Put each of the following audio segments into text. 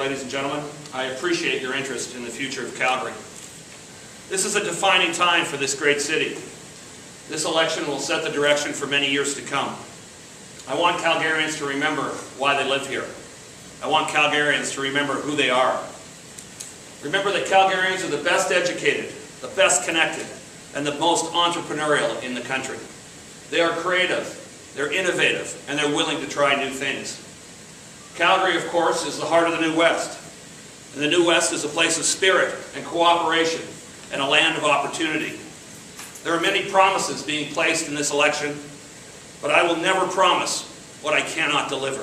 ladies and gentlemen. I appreciate your interest in the future of Calgary. This is a defining time for this great city. This election will set the direction for many years to come. I want Calgarians to remember why they live here. I want Calgarians to remember who they are. Remember that Calgarians are the best educated, the best connected, and the most entrepreneurial in the country. They are creative, they're innovative, and they're willing to try new things. Calgary, of course, is the heart of the New West. And the New West is a place of spirit and cooperation and a land of opportunity. There are many promises being placed in this election, but I will never promise what I cannot deliver.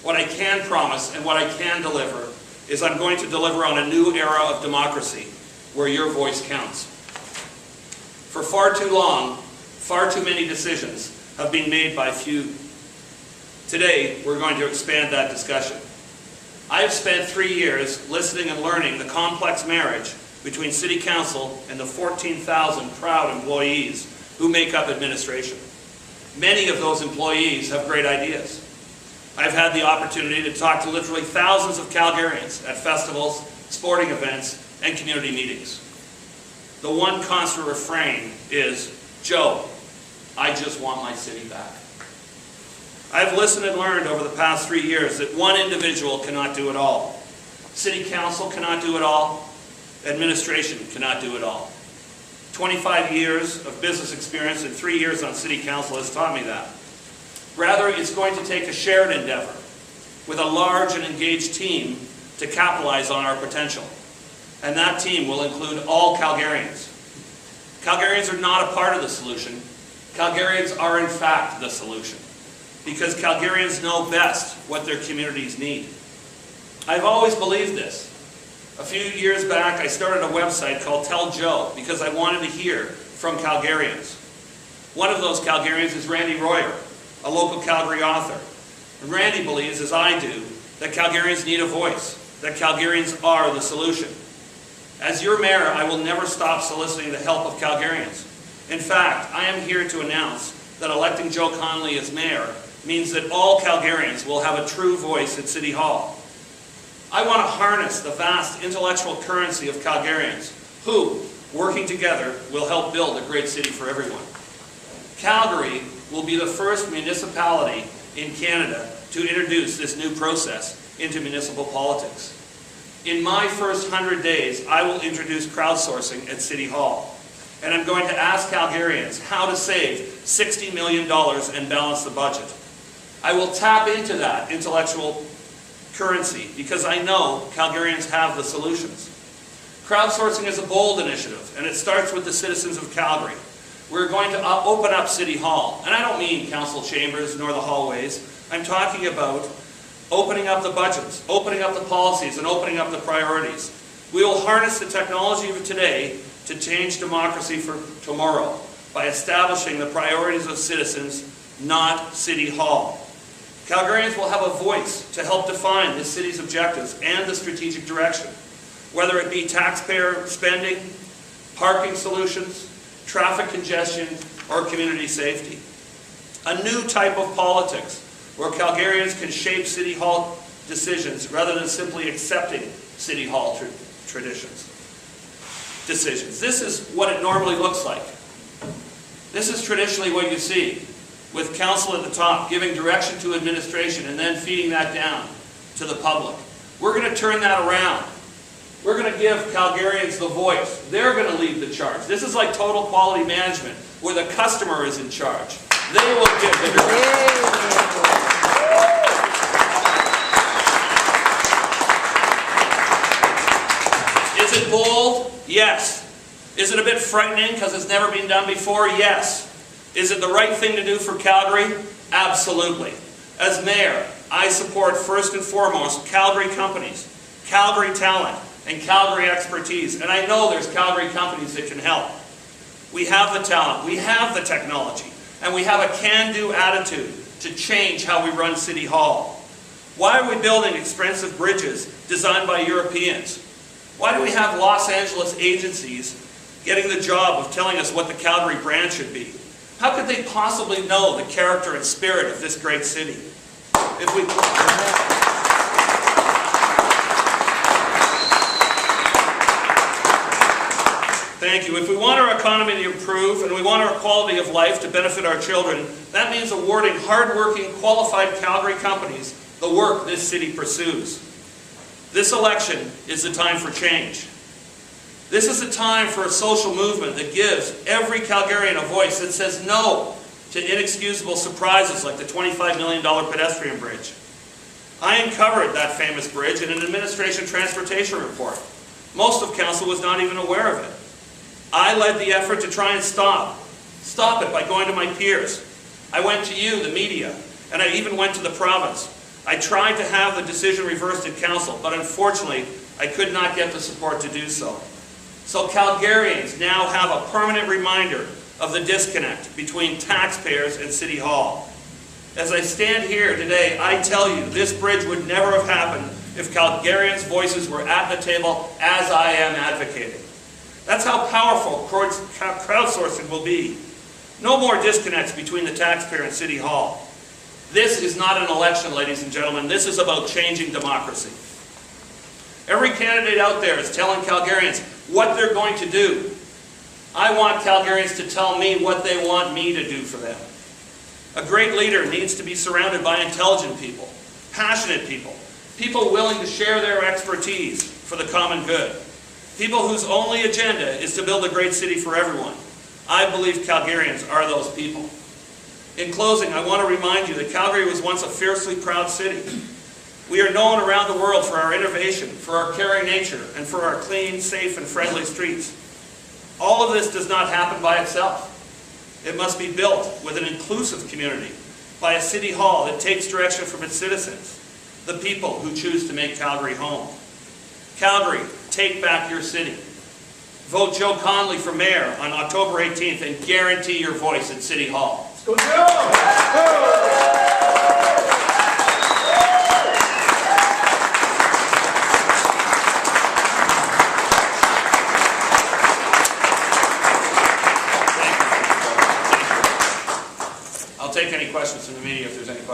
What I can promise and what I can deliver is I'm going to deliver on a new era of democracy where your voice counts. For far too long, far too many decisions have been made by few. Today, we're going to expand that discussion. I have spent 3 years listening and learning the complex marriage between City Council and the 14,000 proud employees who make up administration. Many of those employees have great ideas. I've had the opportunity to talk to literally thousands of Calgarians at festivals, sporting events, and community meetings. The one constant refrain is, "Joe, I just want my city back." I've listened and learned over the past 3 years that one individual cannot do it all. City Council cannot do it all. Administration cannot do it all. 25 years of business experience and 3 years on City Council has taught me that. Rather, it's going to take a shared endeavor with a large and engaged team to capitalize on our potential. And that team will include all Calgarians. Calgarians are not a part of the solution. Calgarians are in fact the solution, because Calgarians know best what their communities need. I've always believed this. A few years back, I started a website called Tell Joe because I wanted to hear from Calgarians. One of those Calgarians is Randy Royer, a local Calgary author. And Randy believes, as I do, that Calgarians need a voice, that Calgarians are the solution. As your mayor, I will never stop soliciting the help of Calgarians. In fact, I am here to announce that electing Joe Connelly as mayor means that all Calgarians will have a true voice at City Hall. I want to harness the vast intellectual currency of Calgarians who, working together, will help build a great city for everyone. Calgary will be the first municipality in Canada to introduce this new process into municipal politics. In my first 100 days, I will introduce crowdsourcing at City Hall. And I'm going to ask Calgarians how to save $60 million and balance the budget. I will tap into that intellectual currency because I know Calgarians have the solutions. Crowdsourcing is a bold initiative, and it starts with the citizens of Calgary. We're going to open up City Hall, and I don't mean council chambers nor the hallways. I'm talking about opening up the budgets, opening up the policies, and opening up the priorities. We will harness the technology of today to change democracy for tomorrow by establishing the priorities of citizens, not City Hall. Calgarians will have a voice to help define the city's objectives and the strategic direction, whether it be taxpayer spending, parking solutions, traffic congestion, or community safety. A new type of politics where Calgarians can shape City Hall decisions rather than simply accepting City Hall decisions. This is what it normally looks like. This is traditionally what you see, with council at the top giving direction to administration and then feeding that down to the public. We're going to turn that around. We're going to give Calgarians the voice. They're going to lead the charge. This is like total quality management, where the customer is in charge. They will give the direction. Is it bold? Yes. Is it a bit frightening because it's never been done before? Yes. Is it the right thing to do for Calgary? Absolutely. As mayor, I support first and foremost Calgary companies, Calgary talent, and Calgary expertise. And I know there's Calgary companies that can help. We have the talent, we have the technology, and we have a can-do attitude to change how we run City Hall. Why are we building expensive bridges designed by Europeans? Why do we have Los Angeles agencies getting the job of telling us what the Calgary brand should be? How could they possibly know the character and spirit of this great city? If we... Thank you. If we want our economy to improve and we want our quality of life to benefit our children, that means awarding hard-working, qualified Calgary companies the work this city pursues. This election is the time for change. This is a time for a social movement that gives every Calgarian a voice that says no to inexcusable surprises like the $25 million pedestrian bridge. I uncovered that famous bridge in an administration transportation report. Most of council was not even aware of it. I led the effort to try and stop it by going to my peers. I went to you, the media, and I even went to the province. I tried to have the decision reversed at council, but unfortunately, I could not get the support to do so. So Calgarians now have a permanent reminder of the disconnect between taxpayers and City Hall. As I stand here today, I tell you, this bridge would never have happened if Calgarians' voices were at the table as I am advocating. That's how powerful crowdsourcing will be. No more disconnects between the taxpayer and City Hall. This is not an election, ladies and gentlemen. This is about changing democracy. Every candidate out there is telling Calgarians what they're going to do. I want Calgarians to tell me what they want me to do for them. A great leader needs to be surrounded by intelligent people, passionate people, people willing to share their expertise for the common good, people whose only agenda is to build a great city for everyone. I believe Calgarians are those people. In closing, I want to remind you that Calgary was once a fiercely proud city. We are known around the world for our innovation, for our caring nature, and for our clean, safe, and friendly streets. All of this does not happen by itself. It must be built with an inclusive community, by a City Hall that takes direction from its citizens, the people who choose to make Calgary home. Calgary, take back your city. Vote Joe Connelly for mayor on October 18th and guarantee your voice at City Hall. Let's go, Joe! I'll take any questions from the media if there's any questions.